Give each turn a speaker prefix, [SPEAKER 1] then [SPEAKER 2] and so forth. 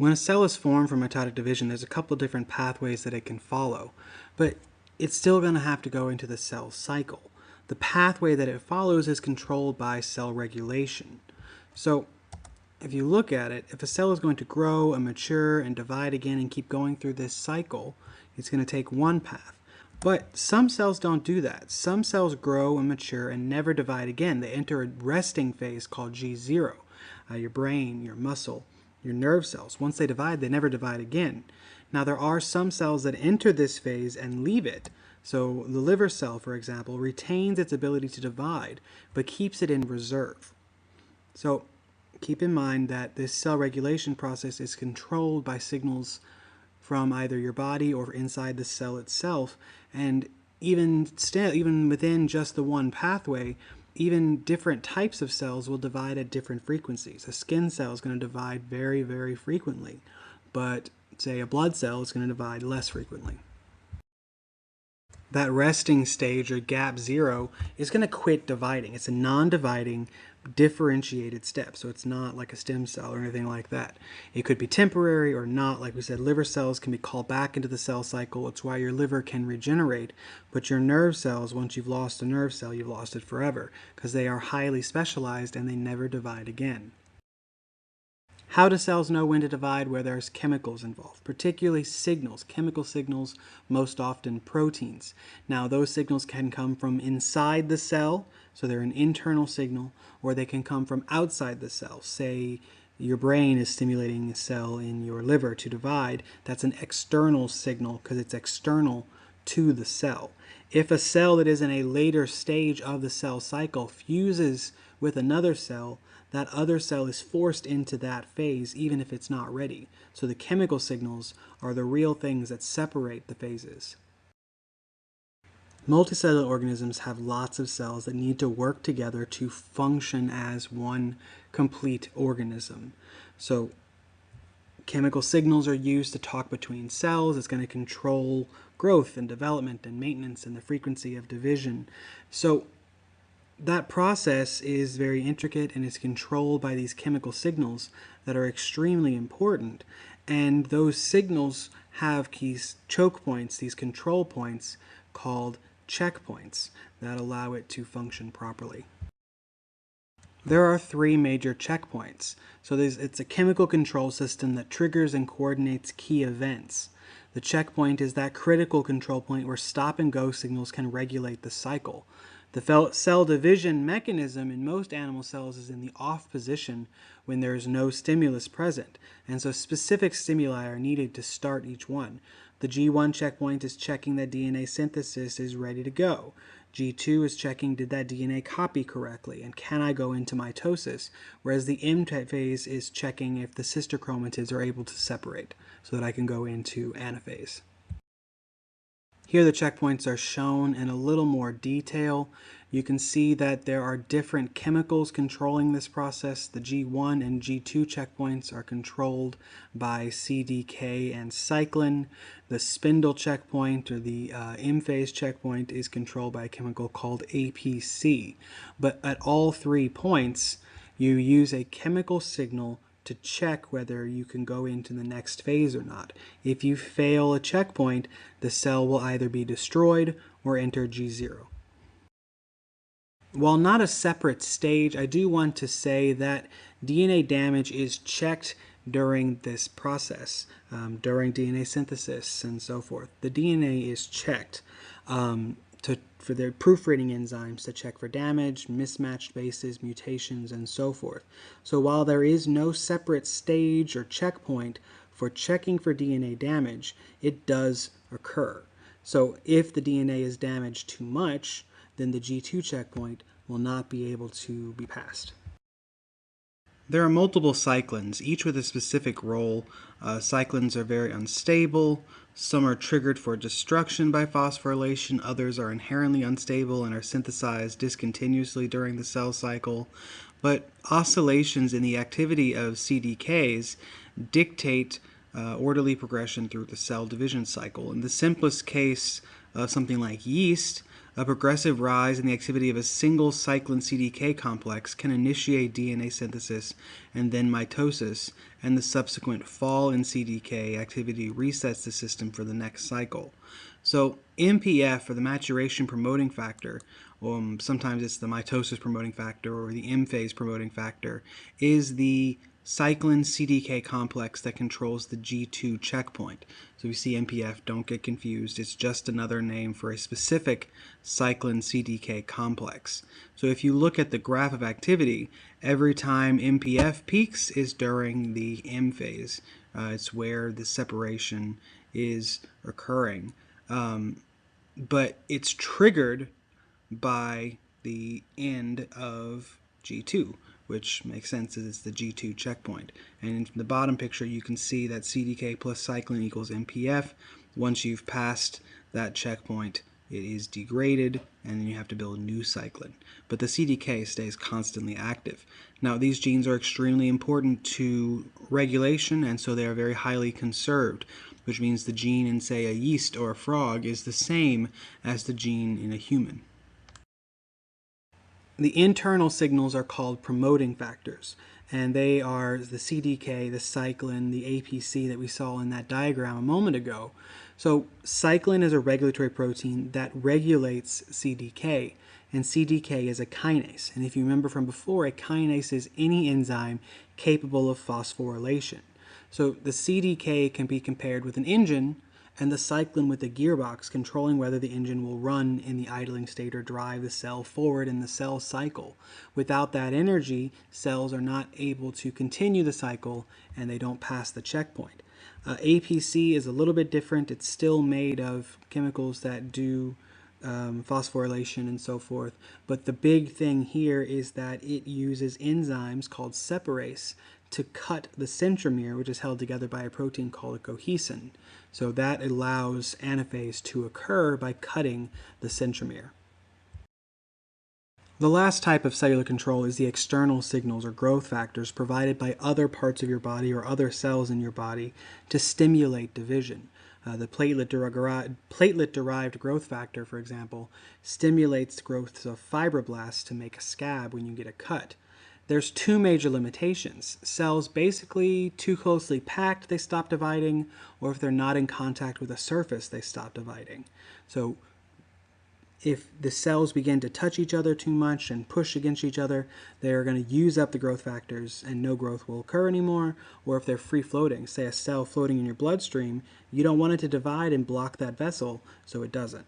[SPEAKER 1] When a cell is formed from mitotic division, there's a couple different pathways that it can follow, but it's still going to have to go into the cell cycle. The pathway that it follows is controlled by cell regulation. So if you look at it, if a cell is going to grow and mature and divide again and keep going through this cycle, it's going to take one path. But some cells don't do that. Some cells grow and mature and never divide again. They enter a resting phase called G0. Your brain, your muscle, your nerve cells, once they divide, they never divide again. Now there are some cells that enter this phase and leave it. So the liver cell, for example, retains its ability to divide, but keeps it in reserve. So keep in mind that this cell regulation process is controlled by signals from either your body or inside the cell itself, and even within just the one pathway, even different types of cells will divide at different frequencies. A skin cell is going to divide very, very frequently, but say a blood cell is going to divide less frequently. That resting stage, or gap 0, is going to quit dividing. It's a non-dividing, differentiated step, so it's not like a stem cell or anything like that. It could be temporary or not. Like we said, liver cells can be called back into the cell cycle. It's why your liver can regenerate, but your nerve cells, once you've lost a nerve cell, you've lost it forever, because they are highly specialized and they never divide again. How do cells know when to divide where there's chemicals involved, particularly signals, chemical signals, most often proteins? Now, those signals can come from inside the cell, so they're an internal signal, or they can come from outside the cell. Say your brain is stimulating a cell in your liver to divide. That's an external signal because it's external to the cell. If a cell that is in a later stage of the cell cycle fuses with another cell, that other cell is forced into that phase even if it's not ready. So the chemical signals are the real things that separate the phases. Multicellular organisms have lots of cells that need to work together to function as one complete organism. So chemical signals are used to talk between cells. It's going to control growth and development and maintenance and the frequency of division. So that process is very intricate and is controlled by these chemical signals that are extremely important. And those signals have these choke points, these control points called checkpoints that allow it to function properly. There are 3 major checkpoints. So it's a chemical control system that triggers and coordinates key events. The checkpoint is that critical control point where stop and go signals can regulate the cycle. The cell division mechanism in most animal cells is in the off position when there is no stimulus present, and so specific stimuli are needed to start each one. The G1 checkpoint is checking that DNA synthesis is ready to go. G2 is checking, did that DNA copy correctly, and can I go into mitosis? Whereas the M phase is checking if the sister chromatids are able to separate so that I can go into anaphase. Here the checkpoints are shown in a little more detail. You can see that there are different chemicals controlling this process. The G1 and G2 checkpoints are controlled by CDK and cyclin. The spindle checkpoint, or the M phase checkpoint, is controlled by a chemical called APC. But at all 3 points, you use a chemical signal to check whether you can go into the next phase or not. If you fail a checkpoint, the cell will either be destroyed or enter G0. While not a separate stage, I do want to say that DNA damage is checked during this process, during DNA synthesis and so forth. The DNA is checked for their proofreading enzymes to check for damage, mismatched bases, mutations, and so forth. So while there is no separate stage or checkpoint for checking for DNA damage, it does occur. So if the DNA is damaged too much, then the G2 checkpoint will not be able to be passed. There are multiple cyclins, each with a specific role. Cyclins are very unstable. Some are triggered for destruction by phosphorylation. Others are inherently unstable and are synthesized discontinuously during the cell cycle. But oscillations in the activity of CDKs dictate orderly progression through the cell division cycle. In the simplest case of something like yeast, A progressive rise in the activity of a single cyclin CDK complex can initiate DNA synthesis and then mitosis, and the subsequent fall in CDK activity resets the system for the next cycle. So MPF, or the maturation promoting factor, sometimes it's the mitosis promoting factor or the M phase promoting factor, is the cyclin CDK complex that controls the G2 checkpoint. So we see MPF, don't get confused, it's just another name for a specific cyclin CDK complex. So if you look at the graph of activity, every time MPF peaks is during the M phase. It's where the separation is occurring. But it's triggered by the end of G2, which makes sense as it's the G2 checkpoint. And in the bottom picture, you can see that CDK plus cyclin equals MPF. Once you've passed that checkpoint, it is degraded, and then you have to build new cyclin. But the CDK stays constantly active. Now, these genes are extremely important to regulation, and so they are very highly conserved, which means the gene in, say, a yeast or a frog is the same as the gene in a human. The internal signals are called promoting factors, and they are the CDK, the cyclin, the APC that we saw in that diagram a moment ago. So cyclin is a regulatory protein that regulates CDK, and CDK is a kinase. And if you remember from before, a kinase is any enzyme capable of phosphorylation. So the CDK can be compared with an engine, and the cyclin with the gearbox, controlling whether the engine will run in the idling state or drive the cell forward in the cell cycle. Without that energy, cells are not able to continue the cycle, and they don't pass the checkpoint. APC is a little bit different. It's still made of chemicals that do phosphorylation and so forth. But the big thing here is that it uses enzymes called separase to cut the centromere, which is held together by a protein called a cohesin. So that allows anaphase to occur by cutting the centromere. The last type of cellular control is the external signals or growth factors provided by other parts of your body or other cells in your body to stimulate division. The platelet-derived growth factor, for example, stimulates growth of fibroblasts to make a scab when you get a cut. There's two major limitations. Cells basically too closely packed, they stop dividing, or if they're not in contact with a surface, they stop dividing. So if the cells begin to touch each other too much and push against each other, they're going to use up the growth factors and no growth will occur anymore. Or if they're free-floating, say a cell floating in your bloodstream, you don't want it to divide and block that vessel, so it doesn't.